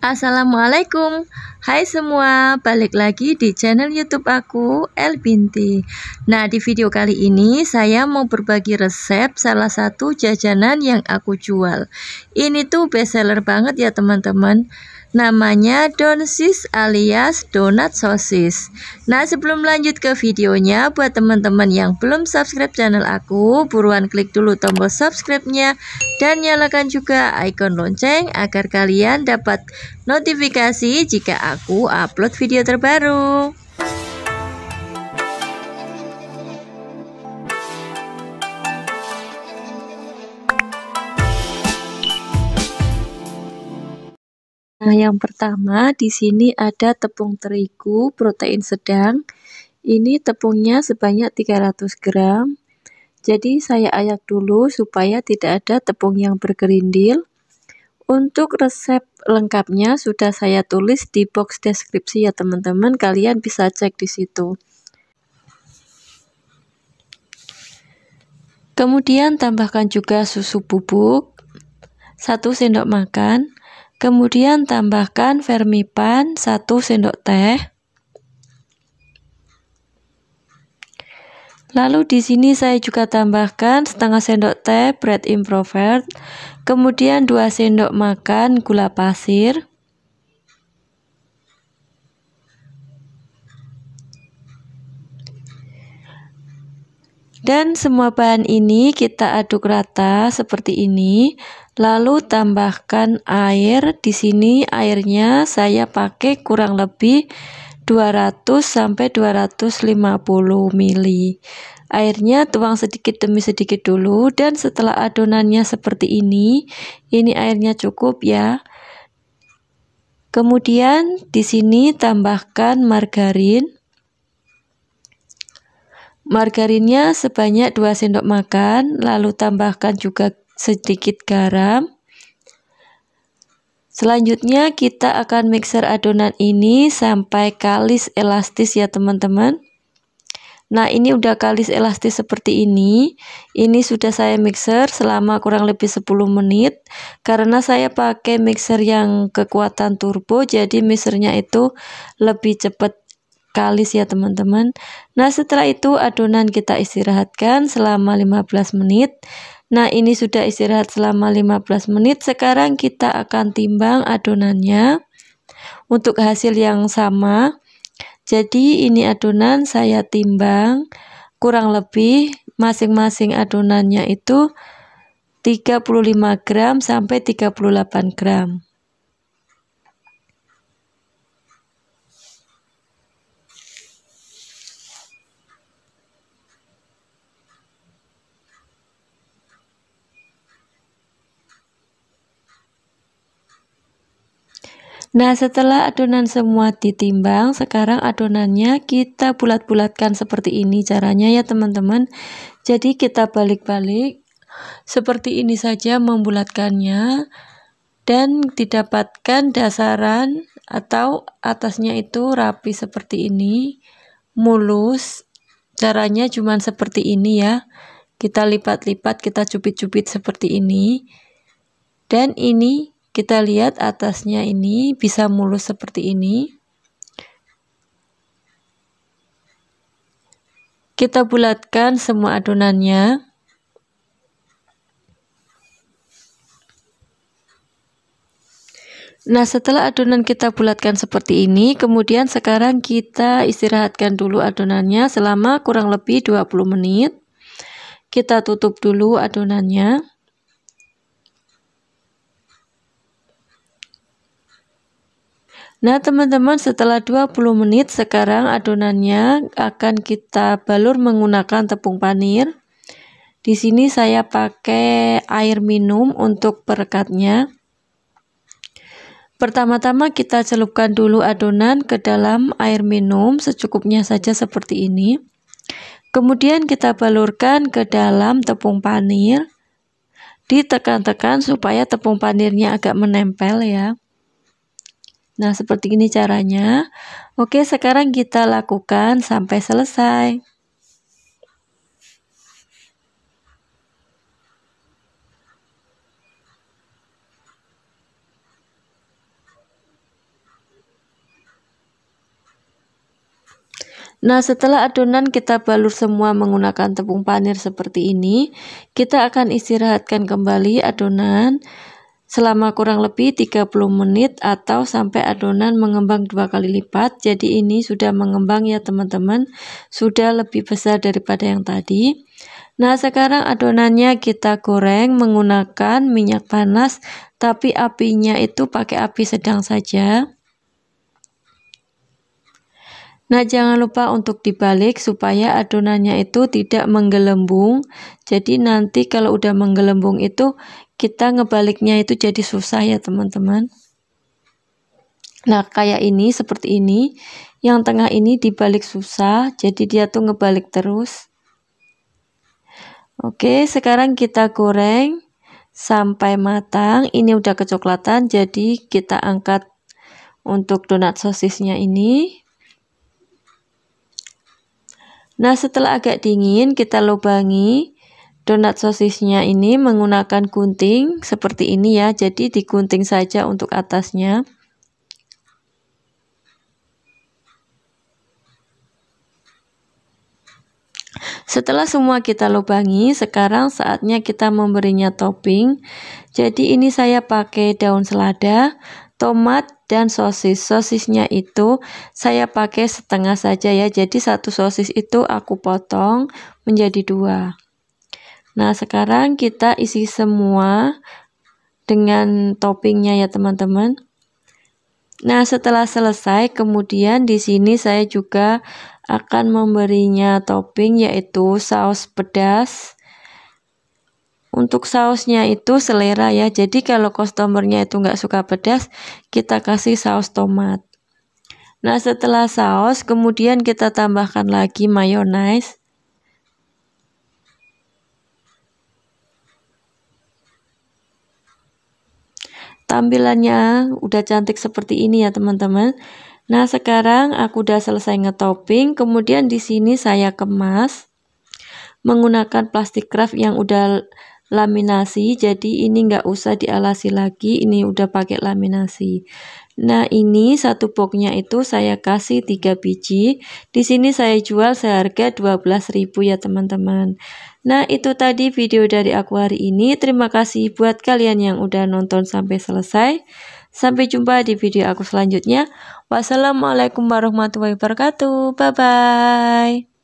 Assalamualaikum. Hai semua, balik lagi di channel YouTube aku, El Binti. Nah, di video kali ini saya mau berbagi resep salah satu jajanan yang aku jual. Ini tuh bestseller banget ya teman-teman. Namanya Donsis alias donat sosis. Nah, sebelum lanjut ke videonya, buat teman-teman yang belum subscribe channel aku, buruan klik dulu tombol subscribe-nya dan nyalakan juga icon lonceng agar kalian dapat notifikasi jika aku upload video terbaru. Nah, yang pertama di sini ada tepung terigu protein sedang. Ini tepungnya sebanyak 300 gram. Jadi saya ayak dulu supaya tidak ada tepung yang bergerindil. Untuk resep lengkapnya sudah saya tulis di box deskripsi ya teman-teman, kalian bisa cek di situ. Kemudian tambahkan juga susu bubuk 1 sendok makan. Kemudian tambahkan vermipan 1 sendok teh. Lalu di sini saya juga tambahkan setengah sendok teh bread improvert. Kemudian 2 sendok makan gula pasir. Dan semua bahan ini kita aduk rata seperti ini. Lalu tambahkan air. Di sini airnya saya pakai kurang lebih 200 sampai 250 ml. Airnya tuang sedikit demi sedikit dulu, dan setelah adonannya seperti ini airnya cukup ya. Kemudian di sini tambahkan margarin. Margarinnya sebanyak 2 sendok makan, lalu tambahkan juga sedikit garam. Selanjutnya kita akan mixer adonan ini sampai kalis elastis ya teman-teman. Nah, ini udah kalis elastis seperti ini. Ini sudah saya mixer selama kurang lebih 10 menit. Karena saya pakai mixer yang kekuatan turbo, jadi mixernya itu lebih cepat kalis ya teman-teman. Nah, setelah itu adonan kita istirahatkan selama 15 menit. Nah, ini sudah istirahat selama 15 menit. Sekarang kita akan timbang adonannya untuk hasil yang sama. Jadi ini adonan saya timbang kurang lebih masing-masing adonannya itu 35 gram sampai 38 gram. Nah, setelah adonan semua ditimbang, sekarang adonannya kita bulat-bulatkan seperti ini caranya ya teman-teman. Jadi kita balik-balik seperti ini saja membulatkannya, dan didapatkan dasaran atau atasnya itu rapi seperti ini, mulus. Caranya cuma seperti ini ya. Kita lipat-lipat, kita cubit-cubit seperti ini. Dan ini kita lihat atasnya ini bisa mulus seperti ini. Kita bulatkan semua adonannya. Nah, setelah adonan kita bulatkan seperti ini, kemudian sekarang kita istirahatkan dulu adonannya selama kurang lebih 20 menit. Kita tutup dulu adonannya. Nah teman-teman, setelah 20 menit sekarang adonannya akan kita balur menggunakan tepung panir. Di sini saya pakai air minum untuk perekatnya. Pertama-tama kita celupkan dulu adonan ke dalam air minum secukupnya saja seperti ini. Kemudian kita balurkan ke dalam tepung panir. Ditekan-tekan supaya tepung panirnya agak menempel ya. Nah, seperti ini caranya. Oke, sekarang kita lakukan sampai selesai. Nah, setelah adonan kita balur semua menggunakan tepung panir seperti ini, kita akan istirahatkan kembali adonan selama kurang lebih 30 menit atau sampai adonan mengembang 2 kali lipat. Jadi ini sudah mengembang ya teman-teman, sudah lebih besar daripada yang tadi. Nah, sekarang adonannya kita goreng menggunakan minyak panas, tapi apinya itu pakai api sedang saja. Nah, jangan lupa untuk dibalik supaya adonannya itu tidak menggelembung. Jadi nanti kalau udah menggelembung itu kita ngebaliknya itu jadi susah ya teman-teman. Nah, kayak ini, seperti ini. Yang tengah ini dibalik susah, jadi dia tuh ngebalik terus. Oke, sekarang kita goreng sampai matang. Ini udah kecoklatan, jadi kita angkat untuk donat sosisnya ini. Nah, setelah agak dingin, kita lubangi donat sosisnya ini menggunakan gunting seperti ini ya. Jadi digunting saja untuk atasnya. Setelah semua kita lubangi, sekarang saatnya kita memberinya topping. Jadi ini saya pakai daun selada, tomat, dan sosis. Sosisnya itu saya pakai setengah saja ya. Jadi satu sosis itu aku potong menjadi 2. Nah, sekarang kita isi semua dengan toppingnya ya teman-teman. Nah, setelah selesai, kemudian di sini saya juga akan memberinya topping yaitu saus pedas. Untuk sausnya itu selera ya, jadi kalau customernya itu nggak suka pedas, kita kasih saus tomat. Nah, setelah saus, kemudian kita tambahkan lagi mayonaise. Tampilannya udah cantik seperti ini ya teman-teman. Nah, sekarang aku udah selesai ngetopping, kemudian di sini saya kemas menggunakan plastik craft yang udah laminasi, jadi ini nggak usah dialasi lagi, ini udah pakai laminasi. Nah, ini satu boxnya itu saya kasih 3 biji. Di sini saya jual seharga 12.000 ya teman-teman. Nah, itu tadi video dari aku hari ini. Terima kasih buat kalian yang udah nonton sampai selesai. Sampai jumpa di video aku selanjutnya. Wassalamualaikum warahmatullahi wabarakatuh. Bye bye.